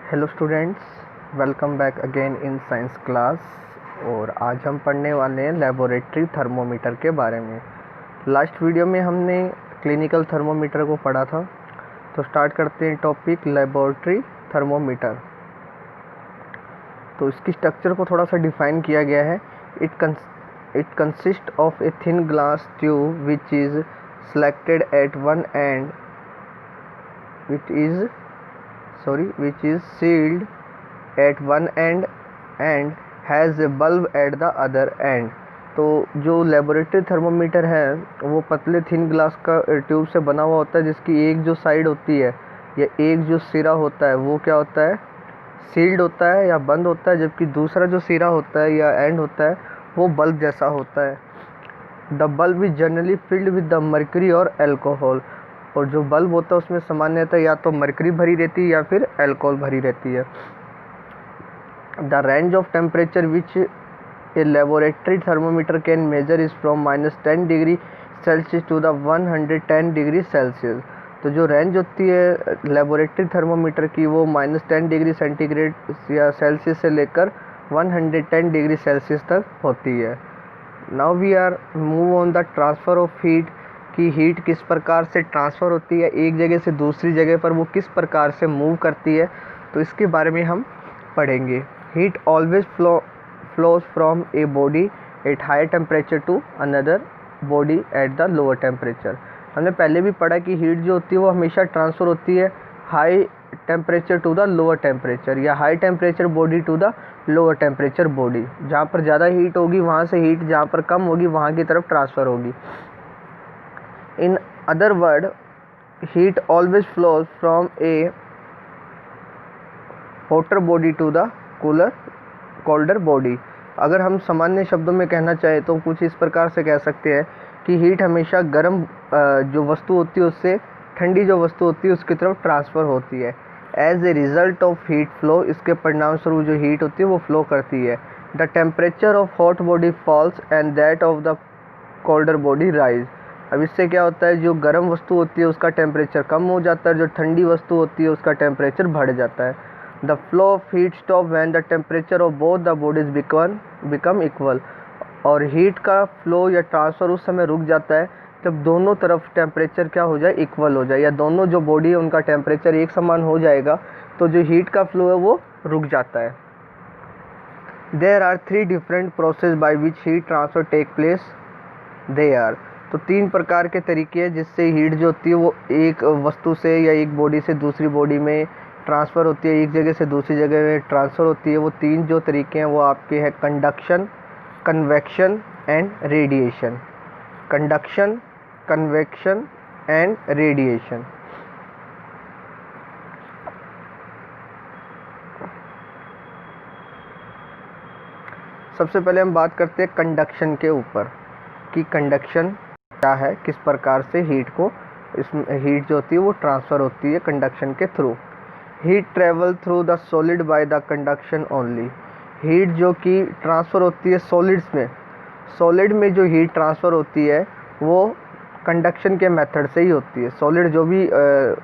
Hello students, welcome back again in science class. और आज हम पढ़ने वाले हैं लेबोरेटरी थर्मोमीटर के बारे में। लास्ट वीडियो में हमने क्लिनिकल थर्मोमीटर को पढ़ा था, तो स्टार्ट करते हैं टॉपिक लेबोरेटरी थर्मोमीटर। तो इसकी स्ट्रक्चर को थोड़ा सा डिफाइन किया गया है। It consist of a thin glass tube which is selected at one end which is sealed at one end and has a bulb at the other end। तो जो लेबोरेटरी थर्मोमीटर है वो पतले थिन ग्लास का tube से बना हुआ होता है, जिसकी एक जो साइड होती है या एक जो सिरा होता है वो क्या होता है, सील्ड होता है या बंद होता है, जबकि दूसरा जो सिरा होता है या एंड होता है वो बल्ब जैसा होता है। The bulb is generally filled with the mercury और एल्कोहल। और जो बल्ब होता है उसमें सामान्यतः या तो मर्क्यूरी भरी रहती है या फिर एल्कोहल भरी रहती है। The range of temperature which a laboratory thermometer can measure is from -10 degree Celsius to the 110 degree Celsius. तो जो रेंज होती है लेबोरेटरी थर्मोमीटर की वो -10 डिग्री सेंटीग्रेड या सेल्सियस से लेकर 110 डिग्री सेल्सियस तक होती है। Now we are move on the transfer of heat, कि हीट किस प्रकार से ट्रांसफ़र होती है एक जगह से दूसरी जगह पर, वो किस प्रकार से मूव करती है, तो इसके बारे में हम पढ़ेंगे। Heat always flows from a body at high temperature to another body at the lower temperature. हमने पहले भी पढ़ा कि हीट जो होती है वो हमेशा ट्रांसफ़र होती है high temperature to the lower temperature या high temperature body to the lower temperature body. जहाँ पर ज़्यादा हीट होगी वहाँ से हीट जहाँ पर कम होगी वहाँ की तरफ ट्रांसफ़र होगी। In other word, heat always flows from a hotter body to the colder body. अगर हम सामान्य शब्दों में कहना चाहें तो कुछ इस प्रकार से कह सकते हैं कि हीट हमेशा गर्म जो वस्तु होती है उससे ठंडी जो वस्तु होती है उसकी तरफ ट्रांसफ़र होती है। As a result of heat flow, इसके परिणाम स्वरूप जो हीट होती है वो फ्लो करती है। The temperature of hot body false and that of the colder body rise. अब इससे क्या होता है, जो गर्म वस्तु होती है उसका टेम्परेचर कम हो जाता है, जो ठंडी वस्तु होती है उसका टेम्परेचर बढ़ जाता है। The flow of heat stop when the temperature of both the bodies become equal. और हीट का फ्लो या ट्रांसफ़र उस समय रुक जाता है जब दोनों तरफ टेम्परेचर क्या हो जाए, इक्वल हो जाए, या दोनों जो बॉडी है उनका टेम्परेचर एक समान हो जाएगा तो जो हीट का फ्लो है वो रुक जाता है। There are 3 different process by which heat transfer take place. They are, तो 3 प्रकार के तरीके हैं जिससे हीट जो होती है वो एक वस्तु से या एक बॉडी से दूसरी बॉडी में ट्रांसफ़र होती है, एक जगह से दूसरी जगह में ट्रांसफ़र होती है। वो 3 जो तरीके हैं वो आपके हैं conduction, convection and radiation. Conduction, convection and radiation. सबसे पहले हम बात करते हैं कंडक्शन के ऊपर कि कंडक्शन क्या है, किस प्रकार से हीट जो होती है वो ट्रांसफ़र होती है कंडक्शन के through. Heat travel through the solid bye the conduction only. Heat जो कि ट्रांसफ़र होती है सॉलिड में जो हीट ट्रांसफ़र होती है वो कंडक्शन के मेथड से ही होती है। सॉलिड जो भी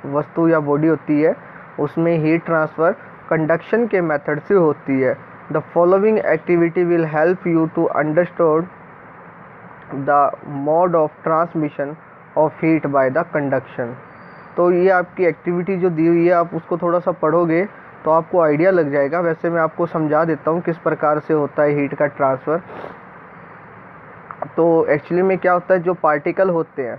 वस्तु या बॉडी होती है उसमें हीट ट्रांसफ़र कंडक्शन के मेथड से होती है। The following activity will help you to understand the mode of transmission of heat by the conduction. तो ये आपकी एक्टिविटी जो दी हुई है आप उसको थोड़ा सा पढ़ोगे तो आपको आइडिया लग जाएगा। वैसे मैं आपको समझा देता हूँ किस प्रकार से होता है हीट का ट्रांसफ़र। तो एक्चुअली में क्या होता है, जो पार्टिकल होते हैं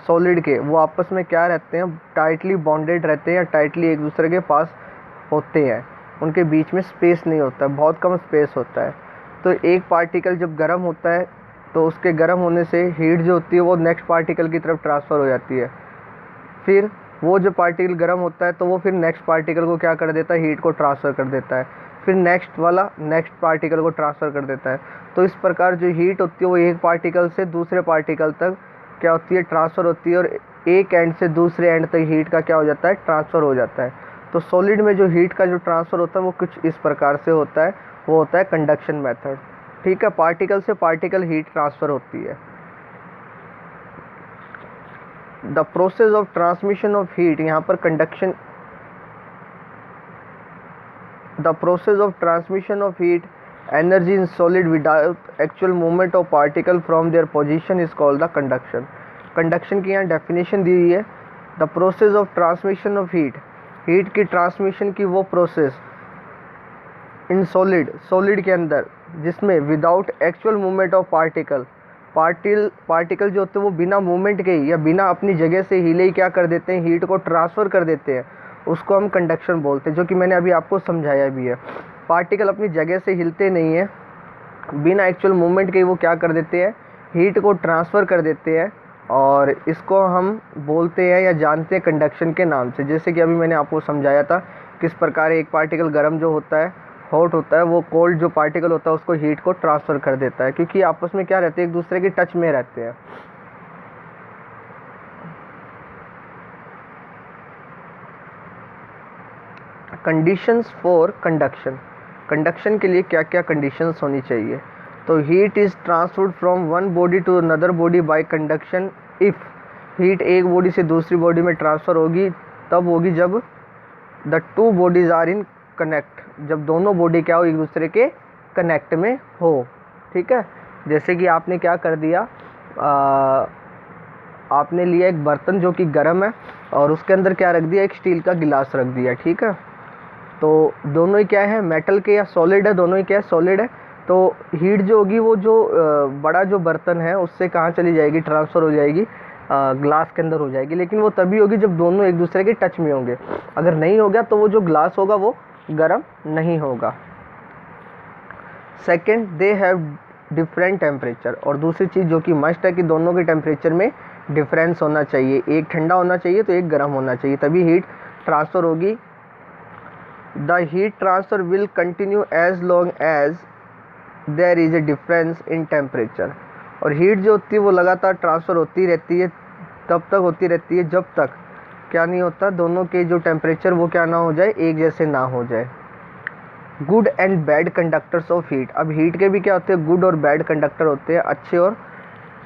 सॉलिड के वो आपस में क्या रहते हैं, टाइटली बॉन्डेड रहते हैं या टाइटली एक दूसरे के पास होते हैं, उनके बीच में स्पेस नहीं होता है, बहुत कम स्पेस होता है। तो एक पार्टिकल जब गर्म होता है तो उसके गर्म होने से हीट जो होती है वो नेक्स्ट पार्टिकल की तरफ ट्रांसफ़र हो जाती है। फिर वो जो पार्टिकल गर्म होता है तो वो फिर नेक्स्ट पार्टिकल को क्या कर देता है, हीट को ट्रांसफ़र कर देता है। फिर नेक्स्ट वाला नेक्स्ट पार्टिकल को ट्रांसफ़र कर देता है। तो इस प्रकार जो हीट होती है वो एक पार्टिकल से दूसरे पार्टिकल तक क्या होती है, ट्रांसफ़र होती है, और एक एंड से दूसरे एंड तक हीट का क्या हो जाता है, ट्रांसफ़र हो जाता है। तो सॉलिड में जो हीट का जो ट्रांसफ़र होता है वो कुछ इस प्रकार से होता है, वो होता है कंडक्शन मेथड। ठीक है, पार्टिकल से पार्टिकल हीट ट्रांसफ़र होती है। The process of transmission of heat, यहाँ पर conduction the process of transmission of heat energy in solid without actual movement of particle from their position is called the conduction. Conduction की यहाँ definition दी हुई है, the process of transmission of heat, heat की transmission की वो process in solid के अंदर जिसमें without actual movement of particle जो होते हैं वो बिना मूवमेंट के ही या बिना अपनी जगह से हिले ही क्या कर देते हैं, हीट को ट्रांसफ़र कर देते हैं, उसको हम कंडक्शन बोलते हैं, जो कि मैंने अभी आपको समझाया भी है। पार्टिकल अपनी जगह से हिलते नहीं हैं, बिना एक्चुअल मूवमेंट के ही वो क्या कर देते हैं, हीट को ट्रांसफ़र कर देते हैं, और इसको हम बोलते हैं या जानते हैं कंडक्शन के नाम से। जैसे कि अभी मैंने आपको समझाया था किस प्रकार एक पार्टिकल गर्म जो होता है, हॉट होता है, वो कोल्ड जो पार्टिकल होता है उसको हीट को ट्रांसफ़र कर देता है, क्योंकि आपस में क्या रहते हैं, एक दूसरे के टच में रहते हैं। कंडीशंस फॉर कंडक्शन, कंडक्शन के लिए क्या क्या कंडीशंस होनी चाहिए। तो heat is transferred from one body to another body by conduction if, heat एक बॉडी से दूसरी बॉडी में ट्रांसफ़र होगी तब होगी जब the two bodies are in connect, जब दोनों बॉडी क्या हो, एक दूसरे के कनेक्ट में हो। ठीक है, जैसे कि आपने क्या कर दिया, आपने लिया एक बर्तन जो कि गर्म है और उसके अंदर क्या रख दिया, एक स्टील का गिलास रख दिया। ठीक है, तो दोनों ही क्या है, मेटल के या सॉलिड है, दोनों ही क्या है, सॉलिड है। तो हीट जो होगी वो जो बड़ा जो बर्तन है उससे कहाँ चली जाएगी, ट्रांसफ़र हो जाएगी, ग्लास के अंदर हो जाएगी, लेकिन वो तभी होगी जब दोनों एक दूसरे के टच में होंगे। अगर नहीं हो गया तो वो जो ग्लास होगा वो गर्म नहीं होगा। Second, they have different temperature, और दूसरी चीज़ जो कि मस्ट है कि दोनों के टेम्परेचर में डिफरेंस होना चाहिए, एक ठंडा होना चाहिए तो एक गर्म होना चाहिए, तभी हीट ट्रांसफ़र होगी। The heat transfer will continue as long as there is a difference in temperature, और हीट जो होती है वो लगातार ट्रांसफ़र होती रहती है, तब तक होती रहती है जब तक क्या नहीं होता, दोनों के जो टेम्परेचर वो क्या ना हो जाए, एक जैसे ना हो जाए। Good and bad conductors of heat, अब हीट के भी क्या होते हैं, गुड और बैड कंडक्टर होते हैं, अच्छे और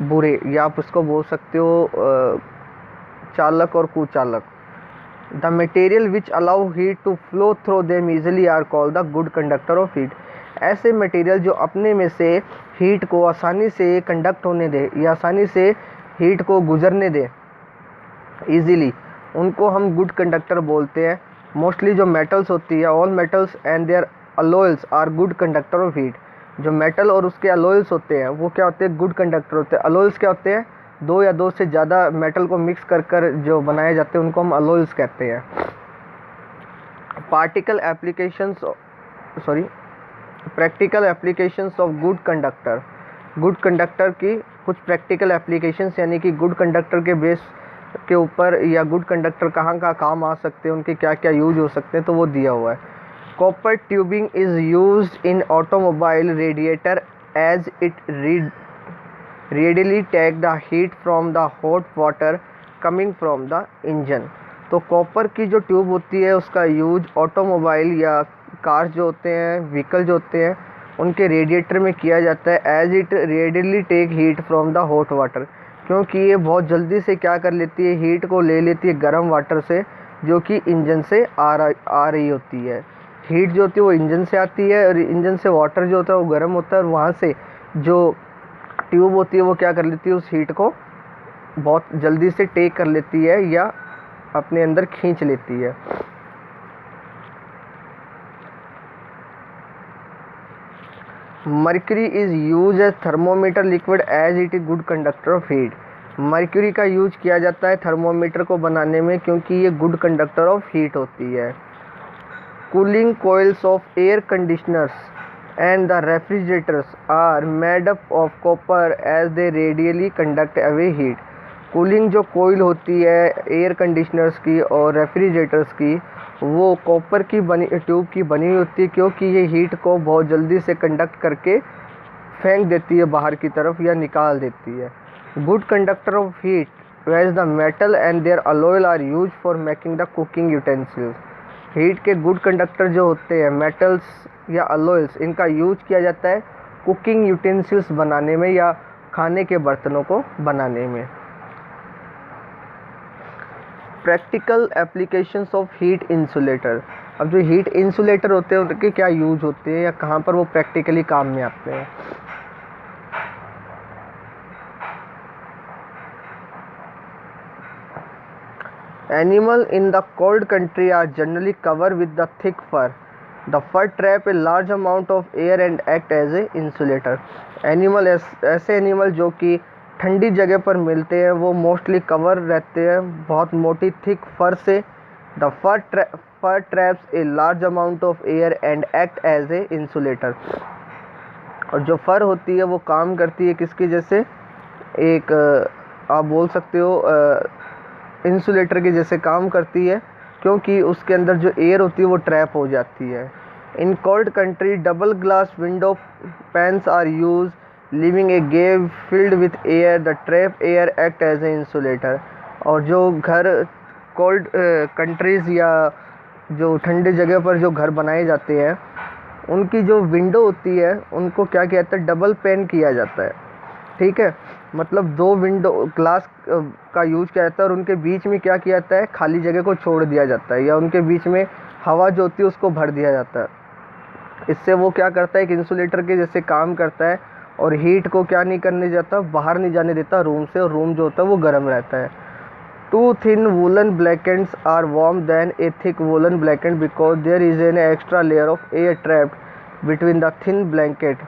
बुरे, या आप उसको बोल सकते हो चालक और कुचालक। The material which allow heat to flow through them easily are called the good conductor of heat, ऐसे मटेरियल जो अपने में से हीट को आसानी से कंडक्ट होने दे या आसानी से हीट को गुजरने दे ईजिली, उनको हम गुड कंडक्टर बोलते हैं। मोस्टली जो मेटल्स होती है, all metals and their alloys are good conductor of heat, जो मेटल और उसके अलॉयल्स होते हैं वो क्या होते हैं, गुड कंडक्टर होते हैं। अलॉयल्स क्या होते हैं, दो या दो से ज़्यादा मेटल को मिक्स कर कर जो बनाए जाते हैं उनको हम अलॉयल्स कहते हैं। Practical applications of good conductor, good conductor की कुछ प्रैक्टिकल एप्लीकेशंस, यानी कि गुड कंडक्टर के बेस के ऊपर या गुड कंडक्टर कहाँ कहाँ काम आ सकते हैं, उनके क्या क्या यूज हो सकते हैं, तो वो दिया हुआ है। Copper tubing is used in automobile radiator as it readily take the heat from the hot water coming from the engine, तो कॉपर की जो ट्यूब होती है उसका यूज ऑटोमोबाइल या कार जो होते हैं, व्हीकल जो होते हैं, उनके रेडिएटर में किया जाता है। As it readily take heat from the hot water, क्योंकि ये बहुत जल्दी से क्या कर लेती है, हीट को ले लेती है गर्म वाटर से जो कि इंजन से आ रही होती है। हीट जो होती है वो इंजन से आती है और इंजन से वाटर जो होता है वो गर्म होता है, और वहाँ से जो ट्यूब होती है वो क्या कर लेती है, उस हीट को बहुत जल्दी से टेक कर लेती है या अपने अंदर खींच लेती है। Mercury is use as thermometer liquid as it is good conductor of heat, mercury का यूज किया जाता है थर्मोमीटर को बनाने में क्योंकि ये गुड कंडक्टर ऑफ हीट होती है। Cooling coils of air conditioners and the refrigerators are made up of copper as they radially conduct away heat, cooling जो कोयल होती है एयर कंडीशनर्स की और रेफ्रिजरेटर्स की वो कॉपर की बनी ट्यूब की बनी हुई होती है, क्योंकि ये हीट को बहुत जल्दी से कंडक्ट करके फेंक देती है बाहर की तरफ या निकाल देती है। Good conductor of heat was the metal and their alloy are use for making the cooking utensils, heat के गुड कंडक्टर जो होते हैं मेटल्स या अलॉयल्स, इनका यूज किया जाता है कुकिंग यूटेंसिल्स बनाने में या खाने के बर्तनों को बनाने में। Practical applications of heat insulator, अब जो हीट इंसुलेटर होते हैं उनके क्या यूज होते हैं या कहाँ पर वो प्रैक्टिकली काम में आते हैं। Animals in the cold country are generally covered with the thick fur. The fur trap a large amount of air and act as a insulator. Animal ऐसे एनिमल जो कि ठंडी जगह पर मिलते हैं वो मोस्टली कवर रहते हैं बहुत मोटी थिक फर से। The fur traps a large amount of air and act as a insulator. और जो फर होती है वो काम करती है किसकी जैसे, एक आप बोल सकते हो इंसुलेटर के जैसे काम करती है, क्योंकि उसके अंदर जो एयर होती है वो ट्रैप हो जाती है। In cold country double glass window panes are use living a gap filled with air. The trap air act as a insulator. और जो घर कोल्ड कंट्रीज़ या जो ठंडी जगह पर जो घर बनाए जाते हैं उनकी जो विंडो होती है उनको क्या कहता है, डबल पैन किया जाता है। ठीक है, मतलब दो विंडो ग्लास का यूज किया जाता है और उनके बीच में क्या किया जाता है, खाली जगह को छोड़ दिया जाता है या उनके बीच में हवा जो होती है उसको भर दिया जाता है। इससे वो क्या करता है, एक इंसुलेटर के जैसे काम करता है और हीट को क्या नहीं करने देता, बाहर नहीं जाने देता रूम से, और रूम जो होता है वो गर्म रहता है। Two thin woollen blankets are warm than a thick woollen blanket because there is an extra layer of air trapped between the thin blanket.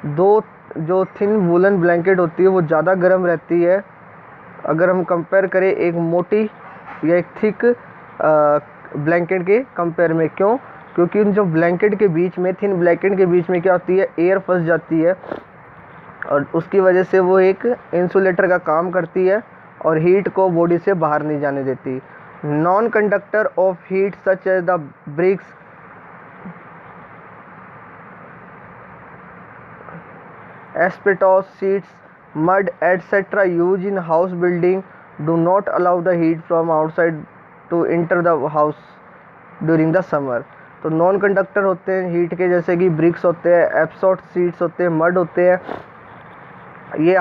दो जो थिन वूलन ब्लैंकेट होती है वो ज़्यादा गर्म रहती है अगर हम कंपेयर करें एक मोटी या एक थिक ब्लैंकेट के कंपेयर में। क्यों? क्योंकि उन जो ब्लैंकेट के बीच में, थिन ब्लैंकेट के बीच में क्या होती है, एयर फंस जाती है और उसकी वजह से वो एक इंसुलेटर का काम करती है और हीट को बॉडी से बाहर नहीं जाने देती। Non conductor of heat such as the bricks, asbestos sheets, mud, etc. used in house building do not allow the heat from outside to enter the house during the summer। तो non conductor होते हैं heat के, जैसे कि BRICS होते हैं, एब्सॉर्ट sheets होते हैं, मड होते हैं। ये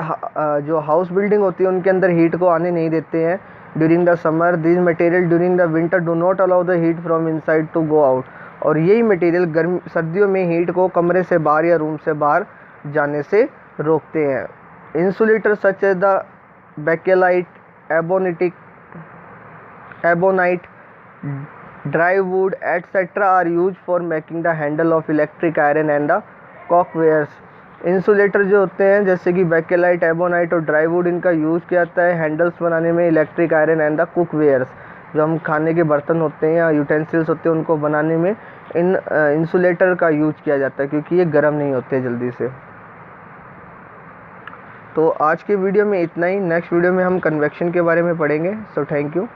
जो हाउस बिल्डिंग होती है उनके अंदर हीट को आने नहीं देते हैं during the summer. This material during the winter do not allow the heat from inside to go out. और यही मटेरियल गर्मी सर्दियों में हीट को कमरे से बाहर या रूम से बाहर जाने से रोकते हैं। Insulator such as the bakelite, ebonite, dry wood etcetera are use for making the handle of electric iron and the cookwares. Insulator जो होते हैं जैसे कि बेकेलाइट, एबोनाइट और ड्राई वुड, इनका यूज़ किया जाता है हैंडल्स बनाने में, electric iron and the cookwares, जो हम खाने के बर्तन होते हैं या यूटेंसिल्स होते हैं उनको बनाने में इन इंसुलेटर का यूज किया जाता है, क्योंकि ये गर्म नहीं होते जल्दी से। तो आज के वीडियो में इतना ही। नेक्स्ट वीडियो में हम कन्वेक्शन के बारे में पढ़ेंगे। So thank you.